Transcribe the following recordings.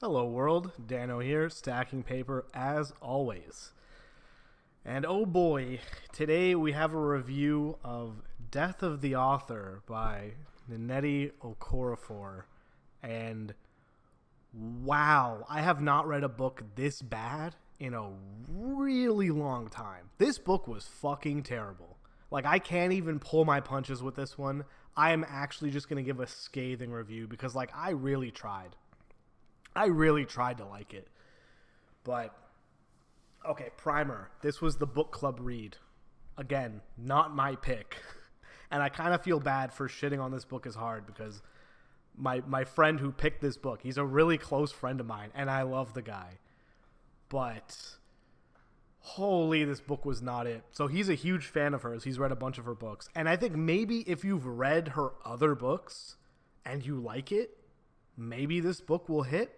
Hello world, Dano here, stacking paper as always. And oh boy, today we have a review of Death of the Author by Nnedi Okorafor. And wow, I have not read a book this bad in a really long time. This book was fucking terrible. Like, I can't even pull my punches with this one. I am actually just going to give a scathing review because, like, I really tried to like it. But, okay, primer. This was the book club read. Again, not my pick. And I kind of feel bad for shitting on this book as hard because my friend who picked this book, he's a really close friend of mine, and I love the guy. But, holy, this book was not it. So he's a huge fan of hers. He's read a bunch of her books. And I think maybe if you've read her other books and you like it, maybe this book will hit.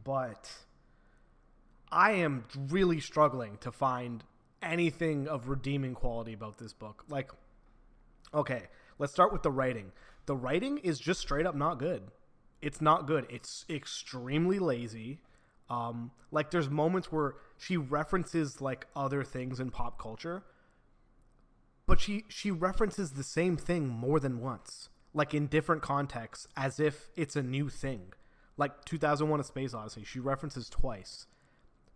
But I am really struggling to find anything of redeeming quality about this book. Like, okay, let's start with the writing. The writing is just straight up not good. It's not good. It's extremely lazy. Like, there's moments where she references, like, other things in pop culture, but she references the same thing more than once, like, in different contexts, as if it's a new thing. Like 2001: A Space Odyssey, she references twice,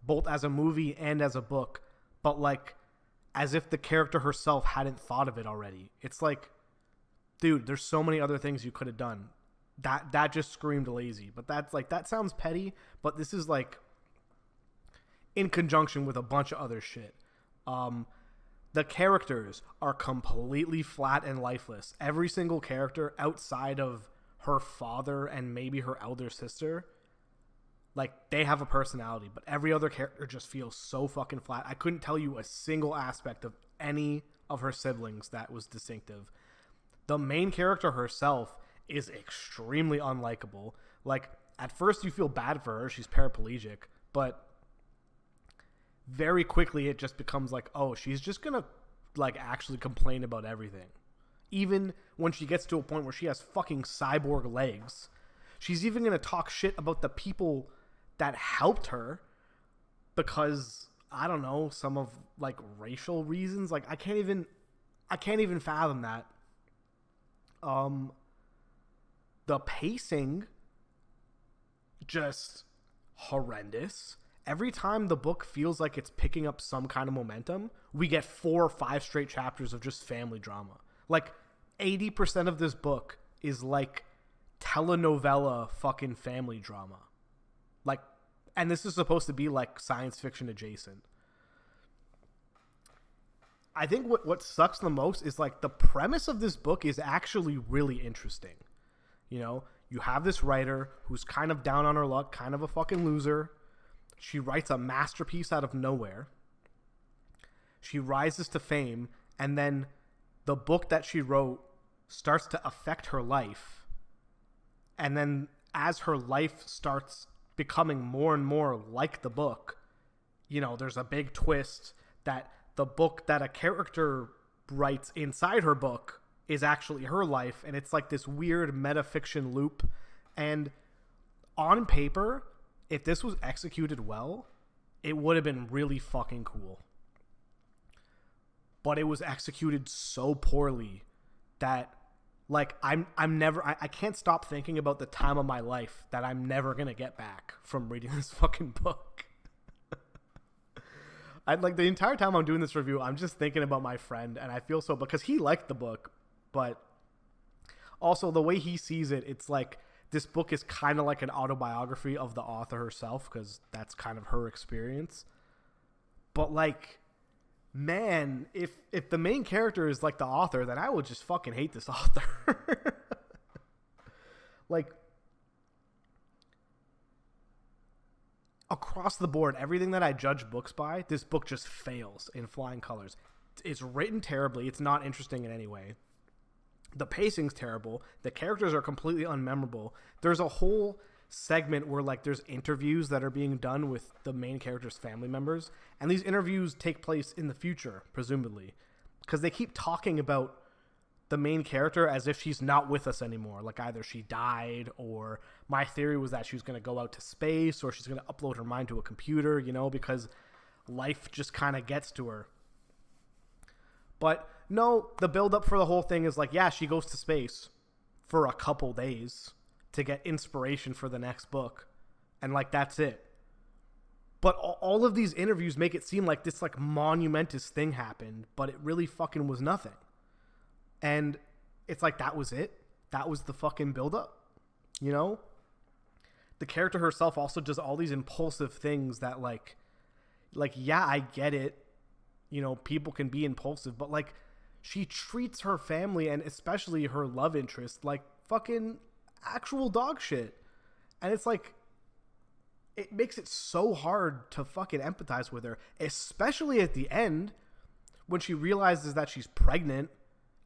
both as a movie and as a book, but like as if the character herself hadn't thought of it already. It's like, dude, there's so many other things you could have done. That just screamed lazy. But that's like, that sounds petty, but this is like in conjunction with a bunch of other shit. The characters are completely flat and lifeless. Every single character outside of her father and maybe her elder sister, like, they have a personality, but every other character just feels so fucking flat. I couldn't tell you a single aspect of any of her siblings that was distinctive. The main character herself is extremely unlikable. Like, at first you feel bad for her, she's paraplegic, but very quickly it just becomes like, oh, she's just gonna, like, actually complain about everything. Even when she gets to a point where she has fucking cyborg legs, she's even going to talk shit about the people that helped her because, I don't know, some of, like, racial reasons. Like, I can't even fathom that. The pacing, just horrendous. Every time the book feels like it's picking up some kind of momentum, we get 4 or 5 straight chapters of just family drama. Like, 80% of this book is like telenovela fucking family drama. Like, and this is supposed to be like science fiction adjacent. I think what sucks the most is, like, the premise of this book is actually really interesting. You know, you have this writer who's kind of down on her luck, kind of a fucking loser. She writes a masterpiece out of nowhere. She rises to fame, and then the book that she wrote starts to affect her life. And then as her life starts becoming more and more like the book, you know, there's a big twist that the book that a character writes inside her book is actually her life. And it's like this weird metafiction loop. And on paper, if this was executed well, it would have been really fucking cool. But it was executed so poorly that, like, I can't stop thinking about the time of my life that I'm never gonna get back from reading this fucking book. Like, the entire time I'm doing this review, I'm just thinking about my friend, and I feel so, because he liked the book, but also the way he sees it, it's like this book is kind of like an autobiography of the author herself, because that's kind of her experience. But, like, man, if the main character is like the author, then I would just fucking hate this author. Like, across the board, everything that I judge books by, this book just fails in flying colors. It's written terribly. It's not interesting in any way. The pacing's terrible. The characters are completely unmemorable. There's a whole segment where, like, there's interviews that are being done with the main character's family members, and these interviews take place in the future, presumably, because they keep talking about the main character as if she's not with us anymore. Like either she died, or my theory was that she was going to go out to space, or she's going to upload her mind to a computer, you know, because life just kind of gets to her. But no, the build-up for the whole thing is like, yeah, she goes to space for a couple days to get inspiration for the next book. And like, that's it. But all of these interviews make it seem like this like monumentous thing happened, but it really fucking was nothing. And it's like, that was it. That was the fucking build-up, you know? The character herself also does all these impulsive things that like, yeah, I get it. You know, people can be impulsive, but like, she treats her family and especially her love interest like fucking actual dog shit. And it's like, it makes it so hard to fucking empathize with her, especially at the end when she realizes that she's pregnant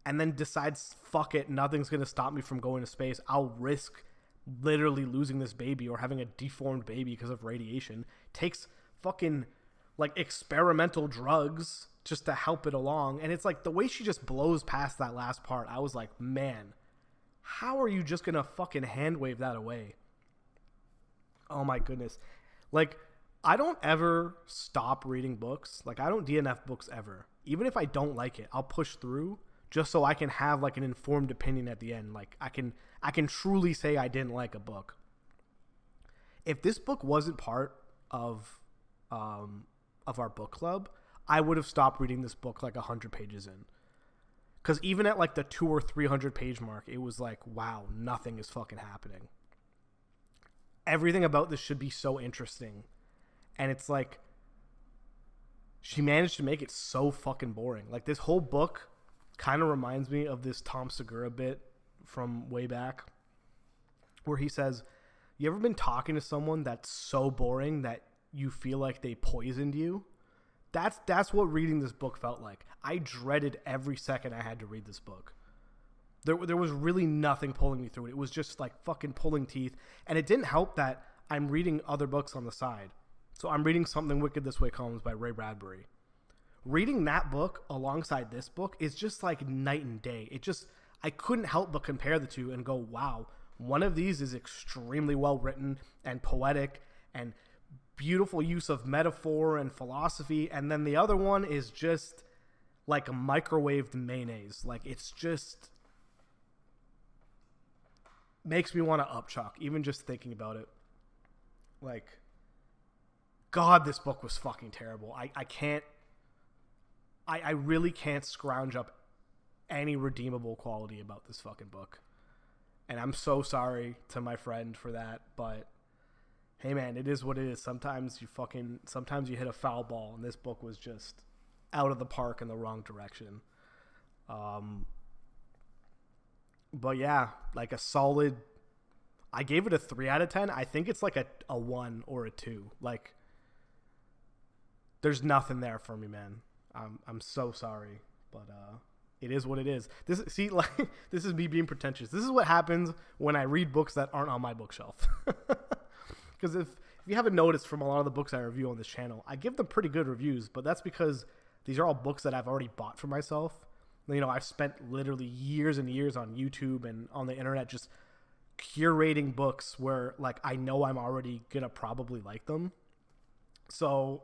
and then decides, fuck it, nothing's going to stop me from going to space. I'll risk literally losing this baby or having a deformed baby because of radiation. Takes fucking like experimental drugs just to help it along. And it's like the way she just blows past that last part, I was like, man, how are you just going to fucking hand wave that away? Oh my goodness. Like, I don't ever stop reading books. Like, I don't DNF books ever. Even if I don't like it, I'll push through just so I can have like an informed opinion at the end. Like, I can truly say I didn't like a book. If this book wasn't part of our book club, I would have stopped reading this book like 100 pages in. Because even at like the 200 or 300 page mark, it was like, wow, nothing is fucking happening. Everything about this should be so interesting. And it's like, she managed to make it so fucking boring. Like, this whole book kind of reminds me of this Tom Segura bit from way back where he says, you ever been talking to someone that's so boring that you feel like they poisoned you? That's what reading this book felt like. I dreaded every second I had to read this book. There was really nothing pulling me through it. It was just like fucking pulling teeth. And it didn't help that I'm reading other books on the side. So I'm reading Something Wicked This Way Comes by Ray Bradbury. Reading that book alongside this book is just like night and day. I couldn't help but compare the two and go, wow, one of these is extremely well written and poetic and beautiful use of metaphor and philosophy, and then the other one is just like a microwaved mayonnaise. Like, it's just makes me want to upchuck even just thinking about it. Like, God, this book was fucking terrible. I really can't scrounge up any redeemable quality about this fucking book, and I'm so sorry to my friend for that, but hey man, it is what it is. Sometimes you hit a foul ball, and this book was just out of the park in the wrong direction. But yeah, like a solid, I gave it a 3 out of 10. I think it's like a 1 or a 2. Like, there's nothing there for me, man. I'm so sorry, but it is what it is. This is me being pretentious. This is what happens when I read books that aren't on my bookshelf. Because if you haven't noticed from a lot of the books I review on this channel, I give them pretty good reviews, but that's because these are all books that I've already bought for myself. You know, I've spent literally years and years on YouTube and on the internet just curating books where, like, I know I'm already going to probably like them. So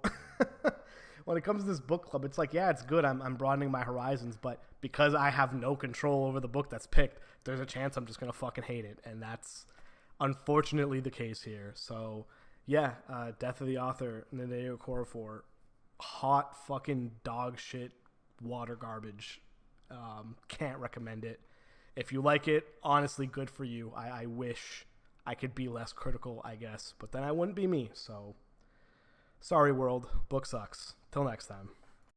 when it comes to this book club, it's like, yeah, it's good. I'm broadening my horizons, but because I have no control over the book that's picked, there's a chance I'm just going to fucking hate it. And that's unfortunately the case here. So yeah, Death of the Author, Nadeo Okorafor, hot fucking dog shit water garbage. Can't recommend it. If you like it, honestly, good for you. I wish I could be less critical, I guess, but then I wouldn't be me. So sorry world, book sucks. Till next time.